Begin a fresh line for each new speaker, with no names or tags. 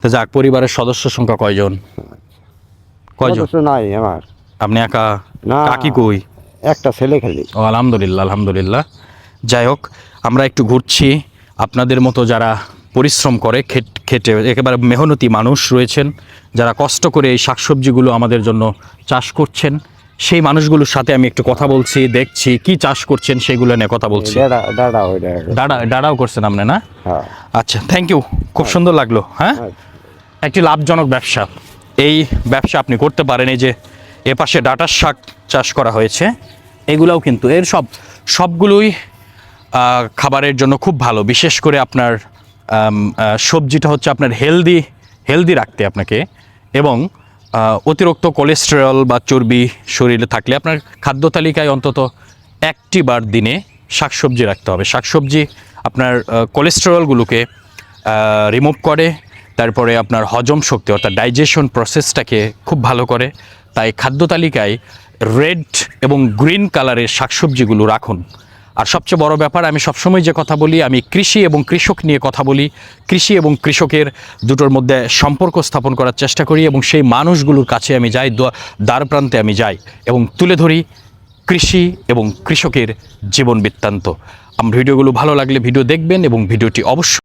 তো যাক, পরিবারের সদস্য সংখ্যা কয়জন? কয়জন?
নাই আমার।
আপনি একা?
না,
কাকি কই?
একটা ছেলে খালি।
ও আলহামদুলিল্লাহ, আলহামদুলিল্লাহ। যাই হোক, আমরা একটু ঘুরছি। আপনাদের মতো যারা পরিশ্রম করে, খেটে একেবারে মেহনতি মানুষ রয়েছেন, যারা কষ্ট করে এই শাকসবজিগুলো আমাদের জন্য চাষ করছেন, সেই মানুষগুলোর সাথে আমি একটু কথা বলছি, দেখছি কি চাষ করছেন সেগুলো নিয়ে কথা বলছি। ডাড়াও করছেন আপনি না?
হ্যাঁ।
আচ্ছা, থ্যাংক ইউ, খুব সুন্দর লাগলো। হ্যাঁ, একটি লাভজনক ব্যবসা। এই ব্যবসা আপনি করতে পারেন। এই যে এপাশে ডাঁটার শাক চাষ করা হয়েছে, এগুলাও কিন্তু এর সবগুলোই খাবারের জন্য খুব ভালো। বিশেষ করে আপনার সবজিটা হচ্ছে আপনার হেলদি রাখতে আপনাকে, এবং অতিরিক্ত কোলেস্টেরল বা চর্বি শরীরে থাকলে আপনার খাদ্য তালিকায় অন্তত একটি বার দিনে শাকসবজি রাখতে হবে। শাকসবজি আপনার কোলেস্টেরলগুলোকে রিমুভ করে, তারপরে আপনার হজম শক্তি অর্থাৎ ডাইজেশন প্রসেসটাকে খুব ভালো করে। তাই খাদ্য তালিকায় রেড এবং গ্রিন কালারের শাকসবজিগুলো রাখুন। আর সবচেয়ে বড় ব্যাপার, আমি সবসময় যে কথা বলি, আমি কৃষি এবং কৃষক নিয়ে কথা বলি। কৃষি এবং কৃষকের দুটোর মধ্যে সম্পর্ক স্থাপন করার চেষ্টা করি, এবং সেই মানুষগুলোর কাছে আমি যাই, দ্বার প্রান্তে আমি যাই এবং তুলে ধরি কৃষি এবং কৃষকের জীবন বৃত্তান্ত। আমার ভিডিওগুলো ভালো লাগলে ভিডিও দেখবেন এবং ভিডিওটি অবশ্যই